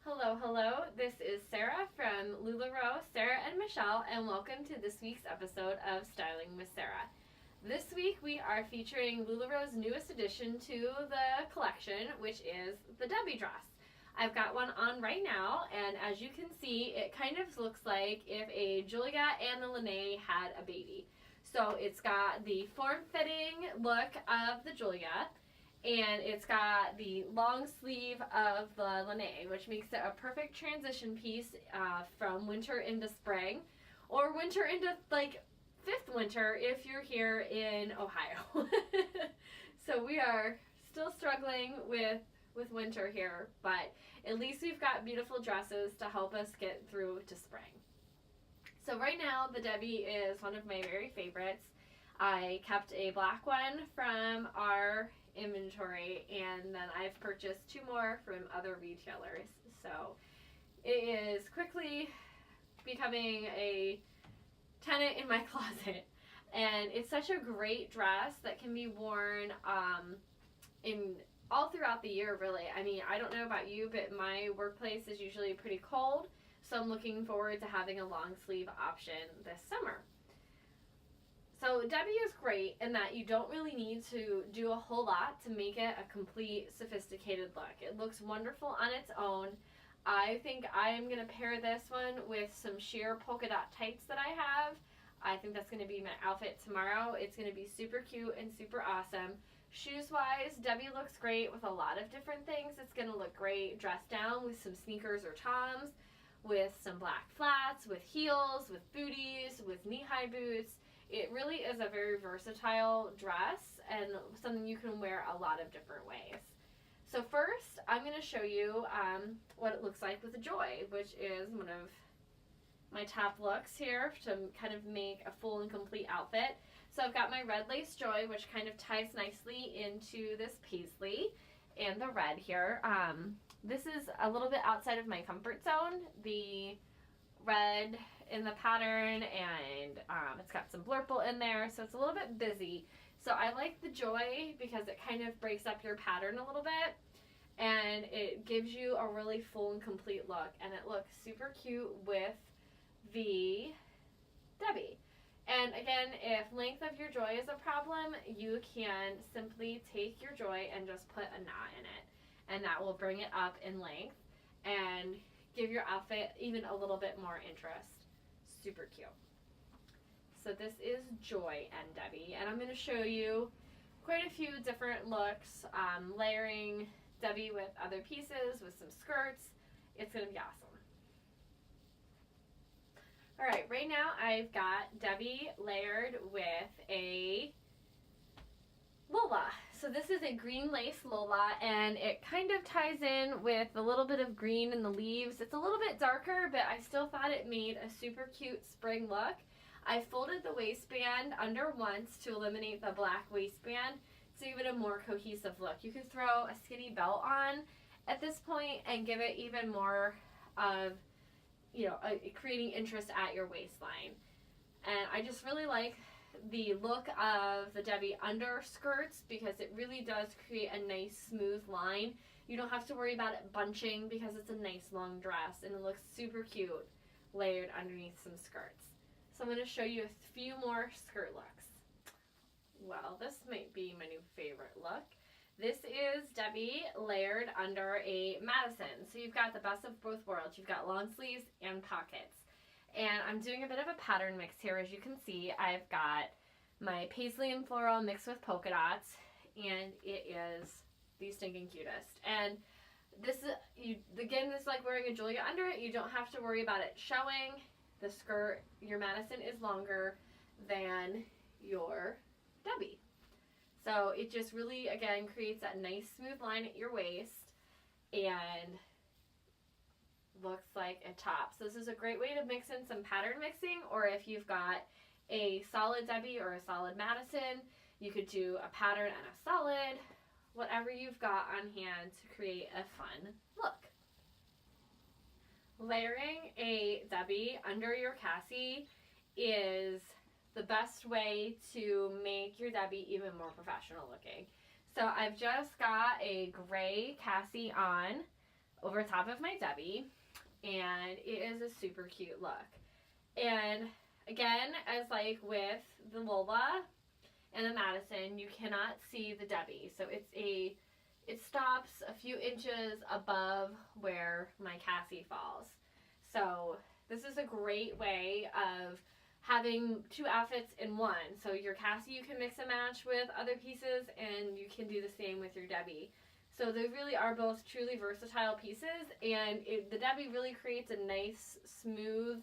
Hello. This is Sarah from LuLaRoe, Sarah and Michelle, and welcome to this week's episode of Styling with Sarah. This week we are featuring LuLaRoe's newest addition to the collection, which is the Debbie dress. I've got one on right now, and as you can see, it kind of looks like if a Julia and a Lene had a baby. So it's got the form-fitting look of the Julia, and it's got the long sleeve of the Lene, which makes it a perfect transition piece from winter into spring, or winter into like fifth winter if you're here in Ohio. So we are still struggling with winter here, but at least we've got beautiful dresses to help us get through to spring. So right now the Debbie is one of my very favorites. I kept a black one from our inventory, and then I've purchased two more from other retailers. So it is quickly becoming a tenant in my closet, and it's such a great dress that can be worn in all throughout the year, really. I mean, I don't know about you, but my workplace is usually pretty cold, so I'm looking forward to having a long sleeve option this summer. So Debbie is great in that you don't really need to do a whole lot to make it a complete sophisticated look. It looks wonderful on its own. I think I'm going to pair this one with some sheer polka dot tights that I have. I think that's going to be my outfit tomorrow. It's going to be super cute and super awesome. Shoes wise, Debbie looks great with a lot of different things. It's going to look great dressed down with some sneakers or Toms, with some black flats, with heels, with booties, with knee-high boots. It really is a very versatile dress and something you can wear a lot of different ways. So first, I'm going to show you what it looks like with the Joy, which is one of my top looks here to kind of make a full and complete outfit. So I've got my red lace Joy, which kind of ties nicely into this paisley and the red here. This is a little bit outside of my comfort zone. The red in the pattern, and it's got some blurple in there, so it's a little bit busy. So I like the Joy because it kind of breaks up your pattern a little bit, and it gives you a really full and complete look, and it looks super cute with the Debbie. And again, if length of your Joy is a problem, you can simply take your Joy and just put a knot in it, and that will bring it up in length and give your outfit even a little bit more interest. Super cute. So this is Joy and Debbie, and I'm going to show you quite a few different looks, layering Debbie with other pieces, with some skirts. It's going to be awesome. Alright, right now I've got Debbie layered with a Lola. So this is a green lace Lola, and it kind of ties in with a little bit of green in the leaves. It's a little bit darker, but I still thought it made a super cute spring look. I folded the waistband under once to eliminate the black waistband to give it a more cohesive look. You could throw a skinny belt on at this point and give it even more of, creating interest at your waistline. And I just really like the look of the Debbie underskirts because it really does create a nice smooth line. You don't have to worry about it bunching because it's a nice long dress, and it looks super cute layered underneath some skirts. So I'm going to show you a few more skirt looks. Well, this might be my new favorite look. This is Debbie layered under a Madison. So you've got the best of both worlds. You've got long sleeves and pockets. And I'm doing a bit of a pattern mix here. As you can see, I've got my paisley and floral mixed with polka dots, and it is the stinking cutest. And this is, again, this is like wearing a Julia under it. You don't have to worry about it showing. The skirt, your Madison, is longer than your Debbie. So it just really, again, creates that nice smooth line at your waist and looks like a top. So this is a great way to mix in some pattern mixing, or if you've got a solid Debbie or a solid Madison, you could do a pattern and a solid, whatever you've got on hand to create a fun look. Layering a Debbie under your Cassie is the best way to make your Debbie even more professional looking. So I've just got a gray Cassie on over top of my Debbie, and it is a super cute look. And again, as like with the Lola and the Madison, you cannot see the Debbie, so it stops a few inches above where my Cassie falls. So this is a great way of having two outfits in one. So your Cassie you can mix and match with other pieces, and you can do the same with your Debbie. So they really are both truly versatile pieces, and the Debbie really creates a nice, smooth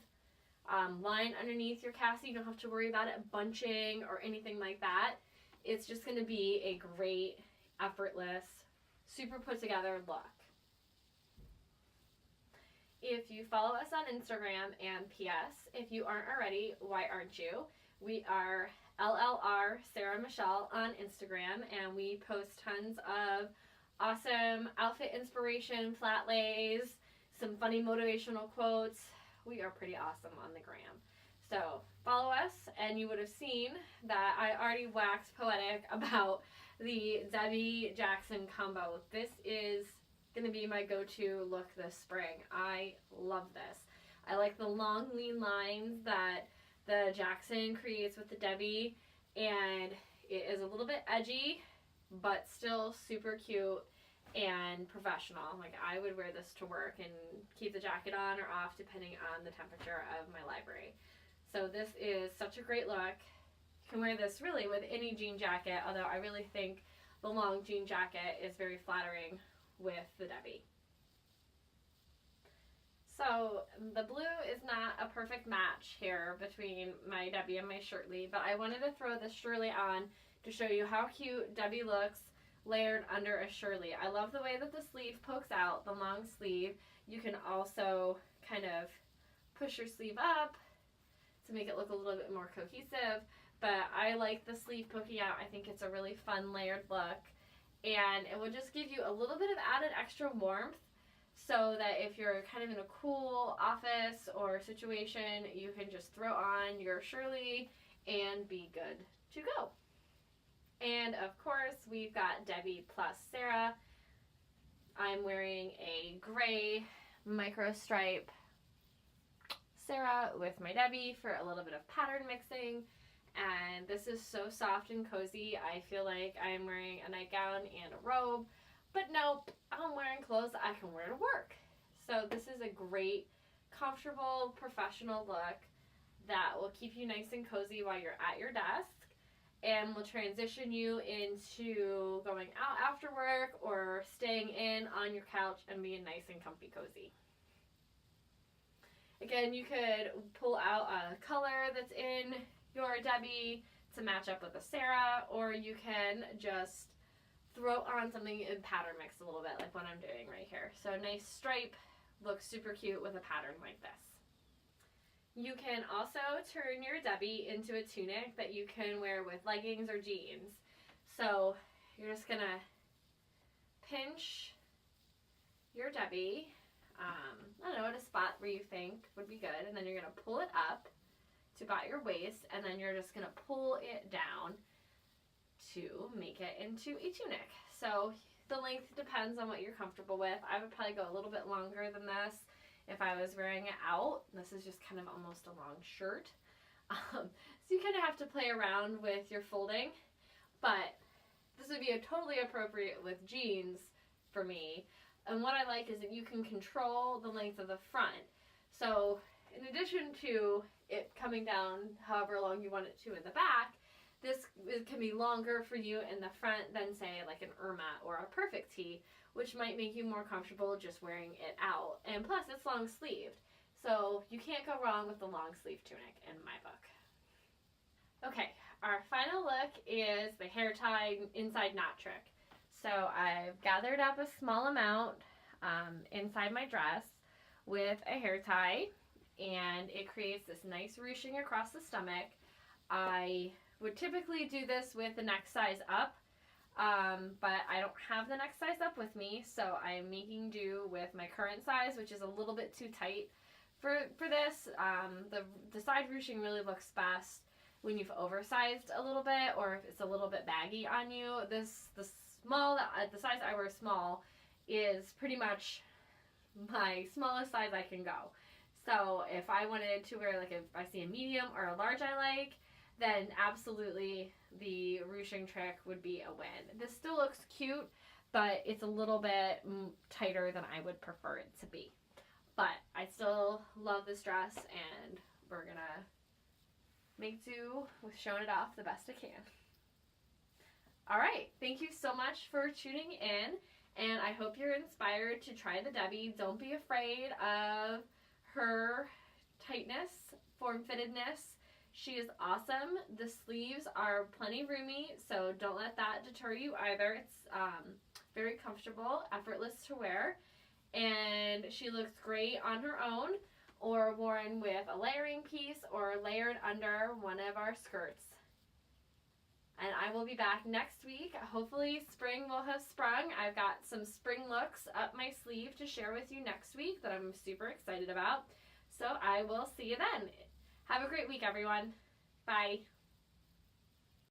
line underneath your Cassie. You don't have to worry about it bunching or anything like that. It's just going to be a great, effortless, super put together look. If you follow us on Instagram, and P.S., if you aren't already, why aren't you? We are LLR Sarah Michelle on Instagram, and we post tons of awesome outfit inspiration, flat lays, some funny motivational quotes. We are pretty awesome on the gram. So follow us, and you would have seen that I already waxed poetic about the Debbie Jackson combo. This is going to be my go-to look this spring. I love this. I like the long lean lines that the Jackson creates with the Debbie, and it is a little bit edgy, but still super cute and professional. Like, I would wear this to work and keep the jacket on or off depending on the temperature of my library. So this is such a great look. You can wear this really with any jean jacket, although I really think the long jean jacket is very flattering with the Debbie. So the blue is not a perfect match here between my Debbie and my Shirley, but I wanted to throw this Shirley on to show you how cute Debbie looks layered under a Shirley. I love the way that the sleeve pokes out, the long sleeve. You can also kind of push your sleeve up to make it look a little bit more cohesive, but I like the sleeve poking out. I think it's a really fun layered look, and it will just give you a little bit of added extra warmth, so that if you're kind of in a cool office or situation, you can just throw on your Shirley and be good to go. And of course, we've got Debbie plus Sarah. I'm wearing a gray micro stripe Sarah with my Debbie for a little bit of pattern mixing. And this is so soft and cozy. I feel like I'm wearing a nightgown and a robe. But nope, I'm wearing clothes that I can wear to work. So this is a great, comfortable, professional look that will keep you nice and cozy while you're at your desk, and will transition you into going out after work or staying in on your couch and being nice and comfy cozy. Again, you could pull out a color that's in your Debbie to match up with a Sarah, or you can just throw on something in pattern mix a little bit, like what I'm doing right here. So a nice stripe looks super cute with a pattern like this. You can also turn your Debbie into a tunic that you can wear with leggings or jeans. So you're just gonna pinch your Debbie, I don't know, at a spot where you think would be good, and then you're gonna pull it up to about your waist, and then you're just gonna pull it down to make it into a tunic. So the length depends on what you're comfortable with. I would probably go a little bit longer than this if I was wearing it out. This is just kind of almost a long shirt. So you kind of have to play around with your folding, but this would be totally appropriate with jeans for me. And what I like is that you can control the length of the front. So in addition to it coming down however long you want it to in the back, this can be longer for you in the front than, say, like an Irma or a Perfect Tee, which might make you more comfortable just wearing it out. And plus, it's long sleeved, so you can't go wrong with the long sleeve tunic in my book. Okay, our final look is the hair tie inside knot trick. So I've gathered up a small amount inside my dress with a hair tie, and it creates this nice ruching across the stomach. I would typically do this with the next size up, but I don't have the next size up with me, so I'm making do with my current size, which is a little bit too tight for this. The side ruching really looks best when you've oversized a little bit, or if it's a little bit baggy on you. The size I wear small is pretty much my smallest size I can go. So if I wanted to wear, like, if I see a medium or a large I like, then absolutely the ruching trick would be a win. This still looks cute, but it's a little bit tighter than I would prefer it to be. But I still love this dress, and we're gonna make do with showing it off the best I can. All right, thank you so much for tuning in, and I hope you're inspired to try the Debbie. Don't be afraid of her tightness, form-fittedness. She is awesome. The sleeves are plenty roomy, so don't let that deter you either. It's very comfortable, effortless to wear, and she looks great on her own or worn with a layering piece or layered under one of our skirts. And I will be back next week. Hopefully spring will have sprung. I've got some spring looks up my sleeve to share with you next week that I'm super excited about. So I will see you then. Have a great week, everyone. Bye.